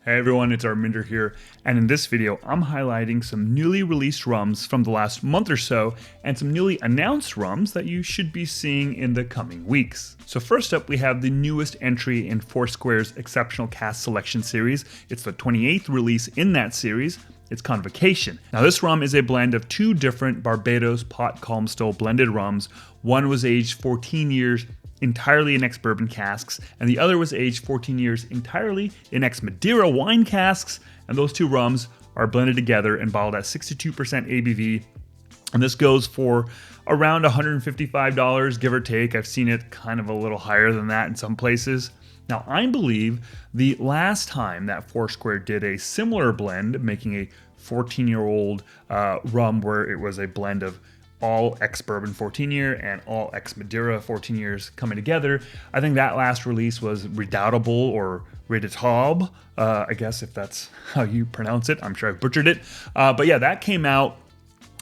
Hey everyone, it's Arminder here, and in this video I'm highlighting some newly released rums from the last month or so and some newly announced rums that you should be seeing in the coming weeks. So first up we have the newest entry in Foursquare's Exceptional Cask Selection series. It's the 28th release in that series. It's Convocation. Now this rum is a blend of two different Barbados pot calm still blended rums. One was aged 14 years entirely in ex-bourbon casks, and the other was aged 14 years entirely in ex-Madeira wine casks, and those two rums are blended together and bottled at 62% ABV, and this goes for around $155, give or take. I've seen it kind of a little higher than that in some places. Now, I believe the last time that Foursquare did a similar blend, making a 14-year-old rum where it was a blend of all ex-bourbon 14-year and all ex-Madeira 14 years coming together. I think that last release was Redoubtable or Redoutable, I guess if that's how you pronounce it. I'm sure I butchered it. But yeah, that came out,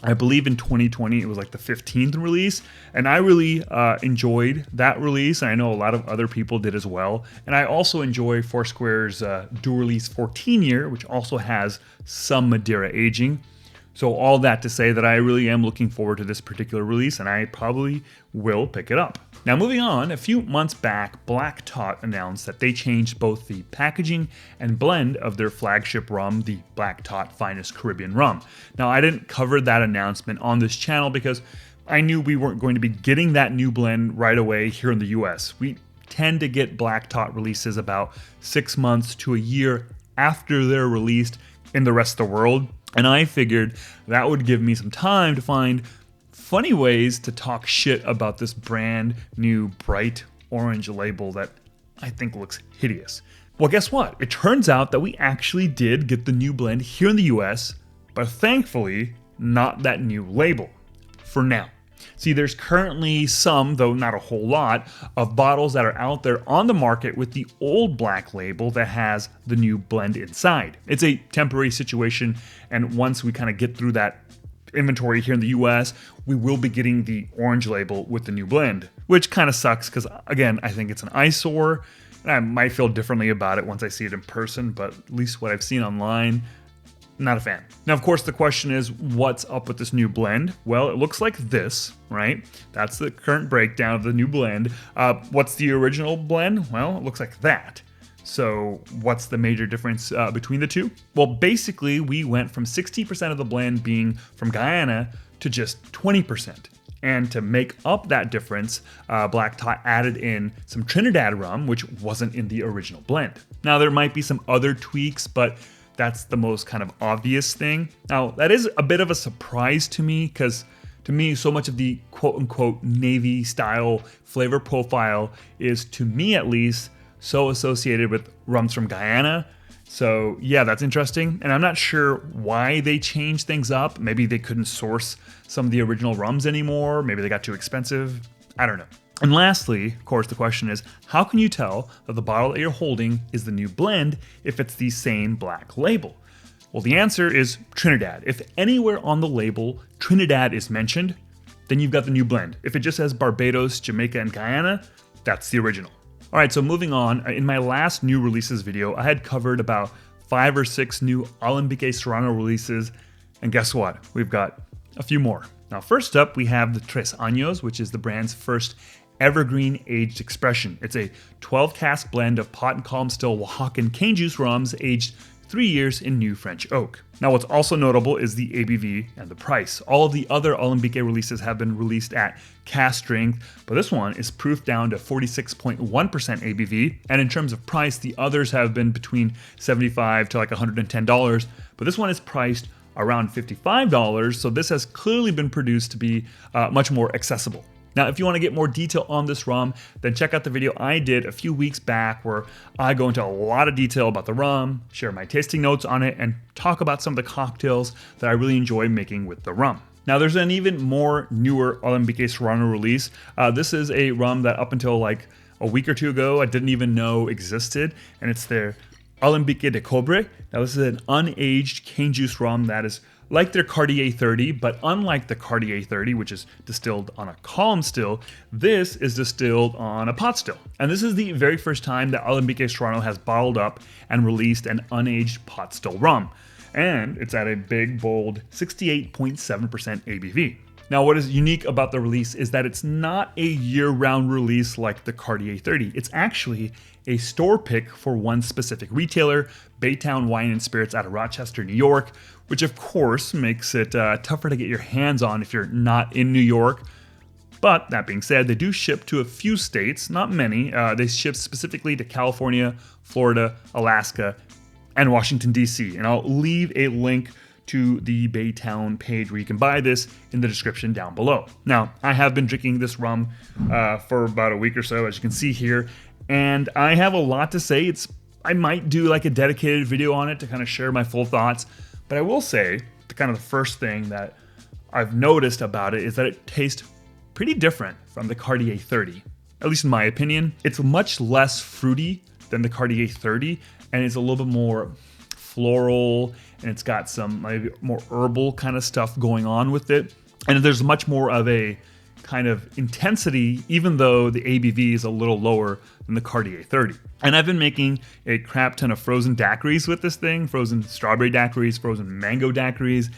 I believe in 2020. It was like the 15th release, and I really enjoyed that release, and I know a lot of other people did as well. And I also enjoy Foursquare's dual release 14-year, which also has some Madeira aging. So all that to say that I really am looking forward to this particular release, and I probably will pick it up. Now moving on, a few months back, Black Tot announced that they changed both the packaging and blend of their flagship rum, the Black Tot Finest Caribbean Rum. Now I didn't cover that announcement on this channel because I knew we weren't going to be getting that new blend right away here in the US. We tend to get Black Tot releases about 6 months to a year after they're released in the rest of the world. And I figured that would give me some time to find funny ways to talk shit about this brand new bright orange label that I think looks hideous. Well, guess what? It turns out that we actually did get the new blend here in the US, but thankfully not that new label for now. See, there's currently some, though not a whole lot, of bottles that are out there on the market with the old black label that has the new blend inside. It's a temporary situation, and once we kind of get through that inventory here in the US, we will be getting the orange label with the new blend, which kind of sucks because, again, I think it's an eyesore, and I might feel differently about it once I see it in person, but at least what I've seen online, not a fan. Now, of course, the question is, what's up with this new blend? Well, it looks like this, right? That's the current breakdown of the new blend. What's the original blend? Well, it looks like that. So what's the major difference between the two? Well, basically, we went from 60% of the blend being from Guyana to just 20%. And to make up that difference, Black Tot added in some Trinidad rum, which wasn't in the original blend. Now, there might be some other tweaks, but that's the most kind of obvious thing. Now, that is a bit of a surprise to me because to me, so much of the quote-unquote Navy style flavor profile is, to me at least, so associated with rums from Guyana. So yeah, that's interesting. And I'm not sure why they changed things up. Maybe they couldn't source some of the original rums anymore. Maybe they got too expensive. I don't know. And lastly, of course, the question is, how can you tell that the bottle that you're holding is the new blend if it's the same black label? Well, the answer is Trinidad. If anywhere on the label Trinidad is mentioned, then you've got the new blend. If it just says Barbados, Jamaica, and Guyana, that's the original. All right, so moving on, in my last new releases video, I had covered about 5 or 6 new Alambique Serrano releases, and guess what? We've got a few more. Now, first up, we have the Tres Años, which is the brand's first evergreen aged expression. It's a 12 cask blend of pot and calm still Oaxacan cane juice rums aged 3 years in new French oak. Now what's also notable is the ABV and the price. All of the other Alambique releases have been released at cask strength, but this one is proofed down to 46.1% ABV. And in terms of price, the others have been between $75 to like $110, but this one is priced around $55, so this has clearly been produced to be much more accessible. Now, if you want to get more detail on this rum, then check out the video I did a few weeks back where I go into a lot of detail about the rum, share my tasting notes on it, and talk about some of the cocktails that I really enjoy making with the rum. Now, there's an even more newer Alambique Serrano release. This is a rum that up until like a week or two ago, I didn't even know existed, and it's their Alambique de Cobre. Now, this is an unaged cane juice rum that is like their Cartier 30, but unlike the Cartier 30, which is distilled on a column still, this is distilled on a pot still. And this is the very first time that Alambique Serrano has bottled up and released an unaged pot still rum. And it's at a big, bold 68.7% ABV. Now, what is unique about the release is that it's not a year-round release like the Cartier 30. It's actually a store pick for one specific retailer, Baytown Wine and Spirits out of Rochester, New York, which of course makes it tougher to get your hands on if you're not in New York. But that being said, they do ship to a few states, not many. They ship specifically to California, Florida, Alaska, and Washington, D.C. And I'll leave a link to the Baytown page where you can buy this in the description down below. Now, I have been drinking this rum for about a week or so, as you can see here, and I have a lot to say. I might do like a dedicated video on it to kind of share my full thoughts, but I will say the kind of the first thing that I've noticed about it is that it tastes pretty different from the Cartier 30, at least in my opinion. It's much less fruity than the Cartier 30, and it's a little bit more floral, and it's got some maybe more herbal kind of stuff going on with it. And there's much more of a kind of intensity, even though the ABV is a little lower than the Cartier 30. And I've been making a crap ton of frozen daiquiris with this thing, frozen strawberry daiquiris, frozen mango daiquiris,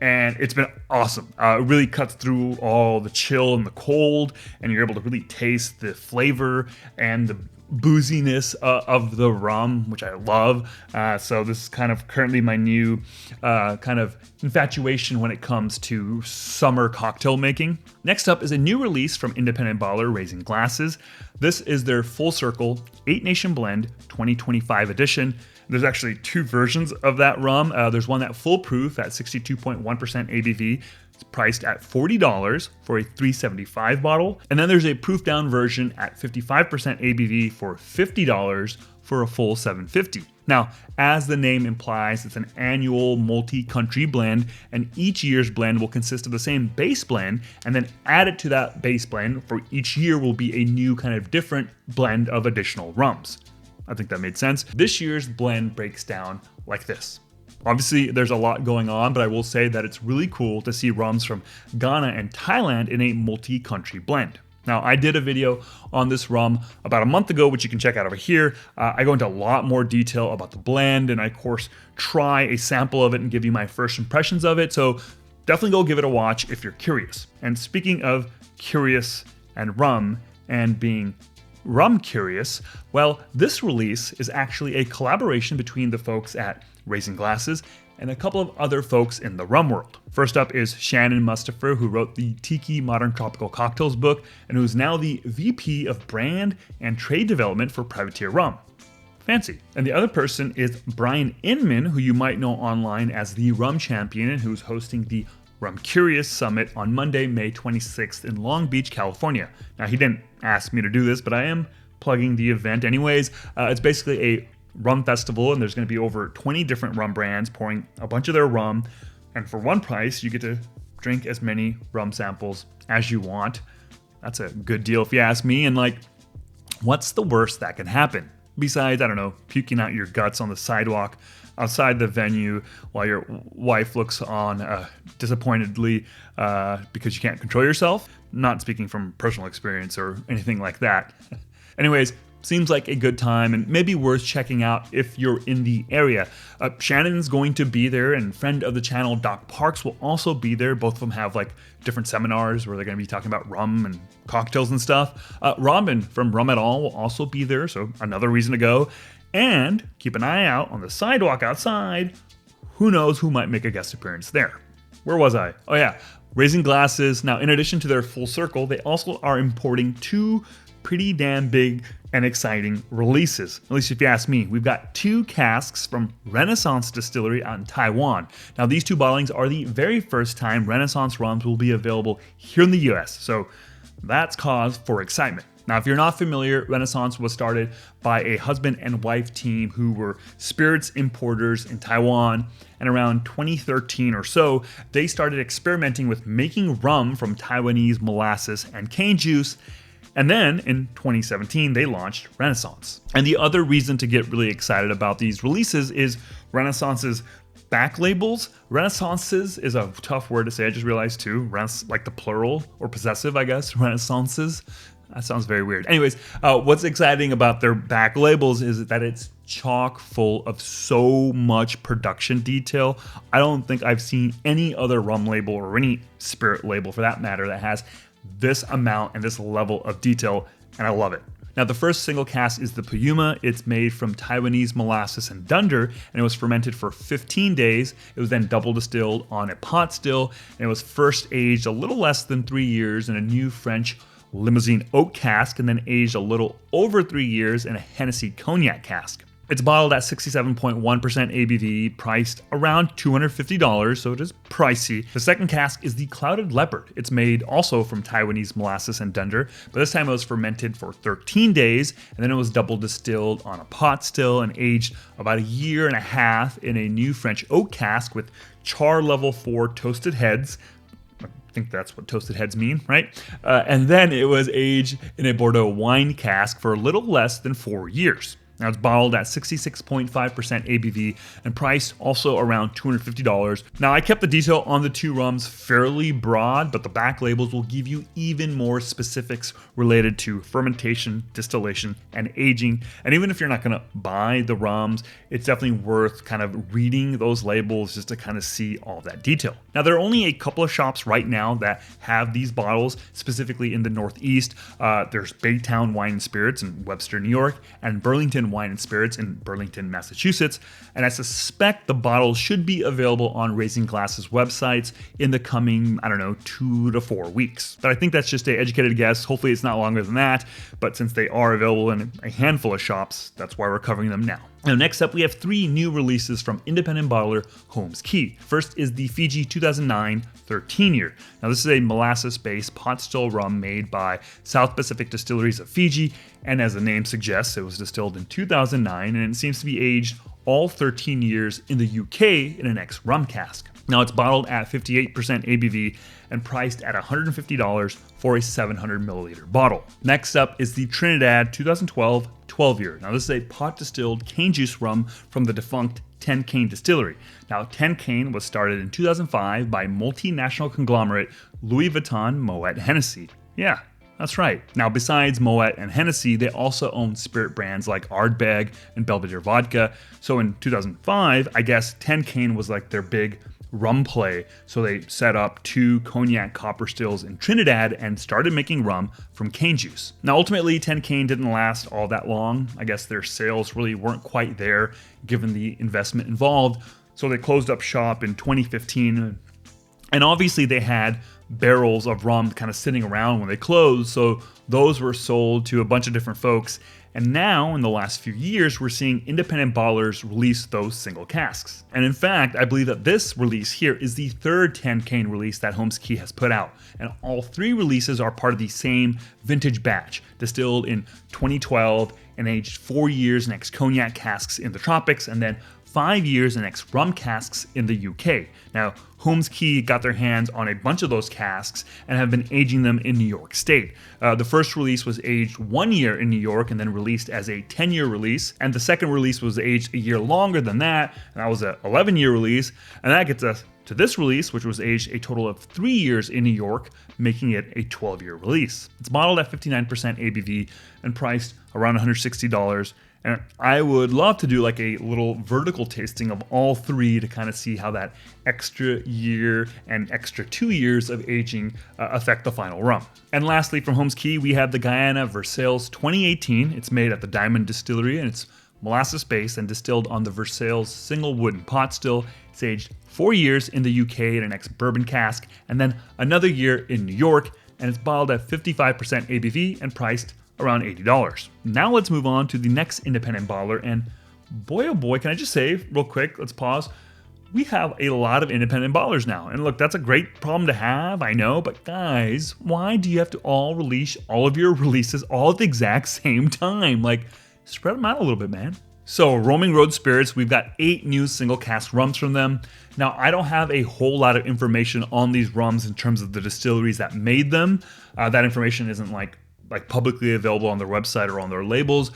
and it's been awesome. It really cuts through all the chill and the cold, and you're able to really taste the flavor and the booziness of the rum, which I love. So this is kind of currently my new kind of infatuation when it comes to summer cocktail making. Next up is a new release from independent bottler Raising Glasses. This is their Full Circle 8 Nation Blend 2025 edition. There's actually two versions of that rum. There's one that full proof at 62.1% ABV. It's priced at $40 for a 375 bottle. And then there's a proof down version at 55% ABV for $50 for a full 750. Now, as the name implies, it's an annual multi-country blend, and each year's blend will consist of the same base blend, and then added to that base blend for each year will be a new kind of different blend of additional rums. I think that made sense. This year's blend breaks down like this. Obviously, there's a lot going on, but I will say that it's really cool to see rums from Ghana and Thailand in a multi-country blend. Now, I did a video on this rum about a month ago, which you can check out over here. I go into a lot more detail about the blend, and I, of course, try a sample of it and give you my first impressions of it. So definitely go give it a watch if you're curious. And speaking of curious and rum and being rum curious, well, this release is actually a collaboration between the folks at Raising Glasses and a couple of other folks in the rum world. First up is Shannon Mustafer, who wrote the Tiki Modern Tropical Cocktails book and who's now the VP of Brand and Trade Development for Privateer Rum. Fancy. And the other person is Brian Inman, who you might know online as the Rum Champion and who's hosting the Rum Curious Summit on Monday, May 26th in Long Beach, California. Now, he didn't ask me to do this, but I am plugging the event anyways. It's basically a rum festival, and there's going to be over 20 different rum brands pouring a bunch of their rum. And for one price, you get to drink as many rum samples as you want. That's a good deal if you ask me. And like, what's the worst that can happen? Besides, I don't know, puking out your guts on the sidewalk outside the venue while your wife looks on disappointedly because you can't control yourself. Not speaking from personal experience or anything like that. Anyways, seems like a good time and maybe worth checking out if you're in the area. Shannon's going to be there, and friend of the channel, Doc Parks, will also be there. Both of them have like different seminars where they're going to be talking about rum and cocktails and stuff. Robin from Rum At All will also be there, so another reason to go. And keep an eye out on the sidewalk outside. Who knows who might make a guest appearance there. Where was I? Oh yeah, Raising Glasses. Now, in addition to their Full Circle, they also are importing two pretty damn big and exciting releases, at least if you ask me. We've got two casks from Renaissance Distillery out in Taiwan. Now, these two bottlings are the very first time Renaissance rums will be available here in the US, so that's cause for excitement. Now, if you're not familiar, Renaissance was started by a husband and wife team who were spirits importers in Taiwan, and around 2013 or so, they started experimenting with making rum from Taiwanese molasses and cane juice, And then in 2017, they launched Renaissance. And the other reason to get really excited about these releases is Renaissance's back labels. Renaissances is a tough word to say, I just realized too. Like the plural or possessive, I guess. Renaissances. That sounds very weird. Anyways, what's exciting about their back labels is that it's chock full of so much production detail. I don't think I've seen any other rum label or any spirit label for that matter that has this amount and this level of detail, and I love it. Now, the first single cask is the Puyuma. It's made from Taiwanese molasses and dunder, and it was fermented for 15 days. It was then double distilled on a pot still, and it was first aged a little less than 3 years in a new French Limousin oak cask, and then aged a little over 3 years in a Hennessy cognac cask. It's bottled at 67.1% ABV, priced around $250, so it is pricey. The second cask is the Clouded Leopard. It's made also from Taiwanese molasses and dunder, but this time it was fermented for 13 days, and then it was double distilled on a pot still and aged about 1.5 years in a new French oak cask with char level 4 toasted heads. I think that's what toasted heads mean, right? And then it was aged in a Bordeaux wine cask for a little less than 4 years. Now it's bottled at 66.5% ABV and priced also around $250. Now I kept the detail on the two rums fairly broad, but the back labels will give you even more specifics related to fermentation, distillation, and aging. And even if you're not gonna buy the rums, it's definitely worth kind of reading those labels just to kind of see all that detail. Now there are only a couple of shops right now that have these bottles, specifically in the Northeast. There's Baytown Wine and Spirits in Webster, New York, and Burlington Wine and Spirits in Burlington, Massachusetts, and I suspect the bottles should be available on Raising Glass's websites in the coming, 2 to 4 weeks. But I think that's just an educated guess. Hopefully it's not longer than that, but since they are available in a handful of shops, that's why we're covering them now. Now, next up, we have 3 new releases from independent bottler Holmes Cay. First is the Fiji 2009 13-year. Now, this is a molasses-based pot still rum made by South Pacific Distilleries of Fiji, and as the name suggests, it was distilled in 2009, and it seems to be aged all 13 years in the UK in an ex-rum cask. Now, it's bottled at 58% ABV and priced at $150 for a 700 milliliter bottle. Next up is the Trinidad 2012 12-year. Now, this is a pot distilled cane juice rum from the defunct 10 Cane Distillery. Now, 10 Cane was started in 2005 by multinational conglomerate Louis Vuitton Moet Hennessy. Yeah, that's right. Now, besides Moet and Hennessy, they also own spirit brands like Ardbeg and Belvedere Vodka. So in 2005, I guess 10 Cane was like their big rum play, so they set up 2 cognac copper stills in Trinidad and started making rum from cane juice. Now ultimately 10 Cane didn't last all that long. I guess their sales really weren't quite there given the investment involved, so they closed up shop in 2015, and obviously they had barrels of rum kind of sitting around when they closed, so those were sold to a bunch of different folks. And now, in the last few years, we're seeing independent bottlers release those single casks. And in fact, I believe that this release here is the 3rd 10 Cane release that Holmes Cay has put out. And all 3 releases are part of the same vintage batch, distilled in 2012 and aged 4 years in ex-cognac casks in the tropics, and then 5 years in ex-rum casks in the UK. Now, Holmes Cay got their hands on a bunch of those casks and have been aging them in New York State. The first release was aged 1 year in New York and then released as a 10-year release. And the second release was aged a year longer than that, and that was an 11-year release. And that gets us to this release, which was aged a total of 3 years in New York, making it a 12-year release. It's bottled at 59% ABV and priced around $160. And I would love to do like a little vertical tasting of all 3 to kind of see how that extra year and extra 2 years of aging affect the final rum. And lastly, from Holmes Cay, we have the Guyana Versailles 2018. It's made at the Diamond Distillery, and it's molasses-based and distilled on the Versailles single wooden pot still. It's aged 4 years in the UK in an ex-bourbon cask, and then another year in New York, and it's bottled at 55% ABV and priced around $80. Now let's move on to the next independent bottler, and boy oh boy, can I just say real quick, let's pause. We have a lot of independent bottlers now, and look, that's a great problem to have, I know, but guys, why do you have to all release all of your releases all at the exact same time? Like, spread them out a little bit, man. So Roaming Road Spirits, we've got 8 new single cask rums from them. Now, I don't have a whole lot of information on these rums in terms of the distilleries that made them. That information isn't like like publicly available on their website or on their labels,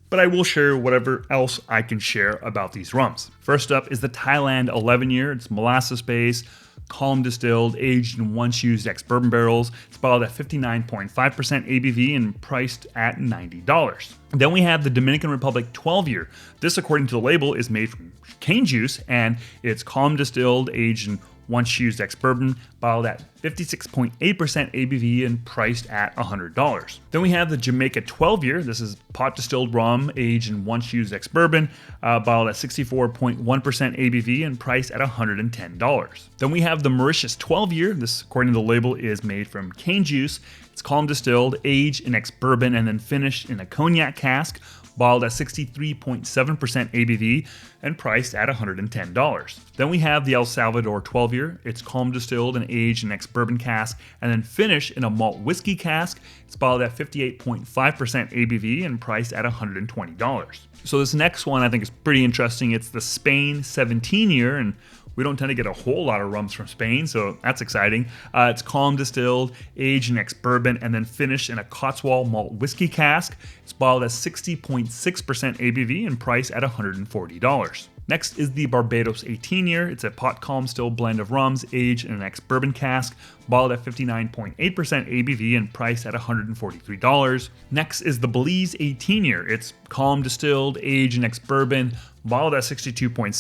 but I will share whatever else I can share about these rums. First up is the Thailand 11 year. It's molasses base, column distilled, aged in once used ex-bourbon barrels. It's bottled at 59.5% ABV and priced at $90. Then we have the Dominican Republic 12 year. This, according to the label, is made from cane juice and it's column distilled, aged in once used ex-bourbon, bottled at 56.8% ABV and priced at $100. Then we have the Jamaica 12 year. This is pot distilled rum, aged in once used ex-bourbon, bottled at 64.1% ABV and priced at $110. Then we have the Mauritius 12 year. This, according to the label, is made from cane juice. It's column distilled, aged in ex-bourbon, and then finished in a cognac cask, bottled at 63.7% ABV and priced at $110. Then we have the El Salvador 12 year. It's column distilled and aged in ex-bourbon cask and then finished in a malt whiskey cask. It's bottled at 58.5% ABV and priced at $120. So this next one I think is pretty interesting. It's the Spain 17 year, and we don't tend to get a whole lot of rums from Spain, so that's exciting. It's column distilled, aged in ex-bourbon, and then finished in a Cotswold malt whiskey cask. It's bottled at 60.6% ABV and priced at $140. Next is the Barbados 18 year. It's a pot column still blend of rums, aged in an ex-bourbon cask, bottled at 59.8% ABV and priced at $143. Next is the Belize 18 year. It's column distilled, aged in ex-bourbon, bottled at 62.7%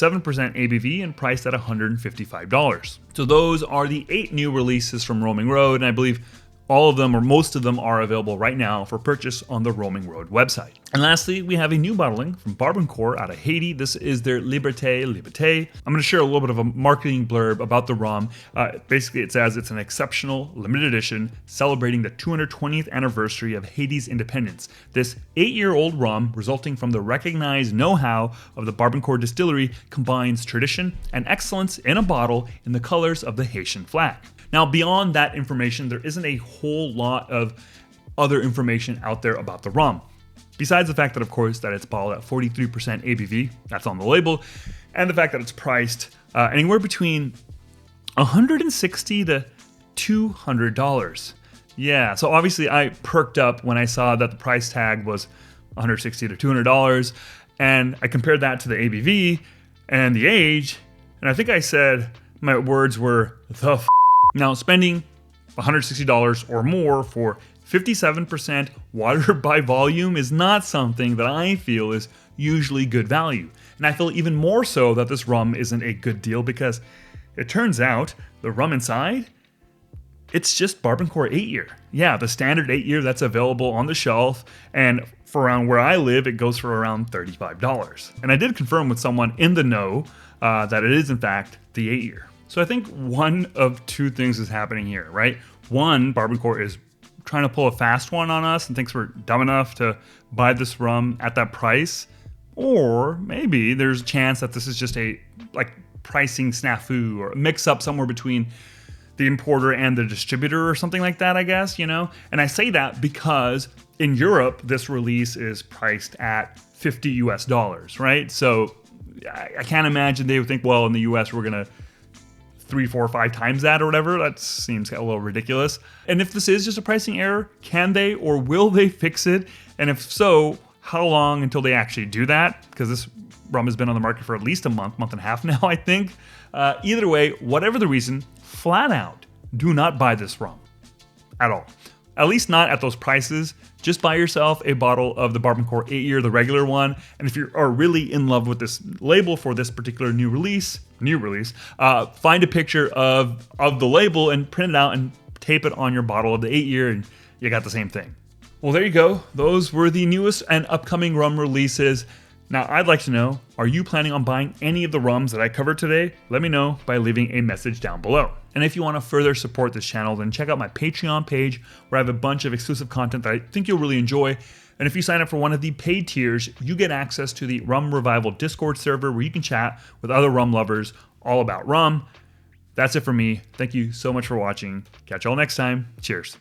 ABV and priced at $155. So those are the 8 new releases from Roaming Road, and I believe all of them or most of them are available right now for purchase on the Roaming Road website. And lastly, we have a new bottling from Barbancourt out of Haiti. This is their Libete. I'm going to share a little bit of a marketing blurb about the rum. Basically, it says it's an exceptional limited edition celebrating the 220th anniversary of Haiti's independence. This 8-year-old rum, resulting from the recognized know-how of the Barbancourt distillery, combines tradition and excellence in a bottle in the colors of the Haitian flag. Now, beyond that information, there isn't a whole lot of other information out there about the rum. Besides the fact that, of course, that it's bottled at 43% ABV, that's on the label, and the fact that it's priced anywhere between $160 to $200. Yeah, so obviously I perked up when I saw that the price tag was $160 to $200, and I compared that to the ABV and the age, and I think I said my words were the Now, spending $160 or more for 57% water by volume is not something that I feel is usually good value. And I feel even more so that this rum isn't a good deal because it turns out the rum inside, it's just Barbancourt 8 year. Yeah, the standard 8 year that's available on the shelf, and for around where I live, it goes for around $35. And I did confirm with someone in the know that it is in fact the 8 year. So I think one of two things is happening here, right? One, Barbancourt is trying to pull a fast one on us and thinks we're dumb enough to buy this rum at that price. Or maybe there's a chance that this is just a pricing snafu or a mix up somewhere between the importer and the distributor or something like that, I guess, you know? And I say that because in Europe, this release is priced at $50 US, right? So I can't imagine they would think, well, in the US, we're going to 3, 4, 5 times that or whatever. That seems a little ridiculous. And if this is just a pricing error, can they or will they fix it? And if so, how long until they actually do that? Because this rum has been on the market for at least a month and a half now, I think. Either way, whatever the reason, flat out, do not buy this rum at all. At least not at those prices. Just buy yourself a bottle of the Barbancourt 8 year, the regular one. And if you are really in love with this label for this particular new release, find a picture of the label and print it out and tape it on your bottle of the 8 year, and you got the same thing. Well, there you go. Those were the newest and upcoming rum releases. Now, I'd like to know, are you planning on buying any of the rums that I covered today? Let me know by leaving a message down below. And if you want to further support this channel, then check out my Patreon page where I have a bunch of exclusive content that I think you'll really enjoy. And if you sign up for one of the paid tiers, you get access to the Rum Revival Discord server where you can chat with other rum lovers all about rum. That's it for me. Thank you so much for watching. Catch y'all next time. Cheers.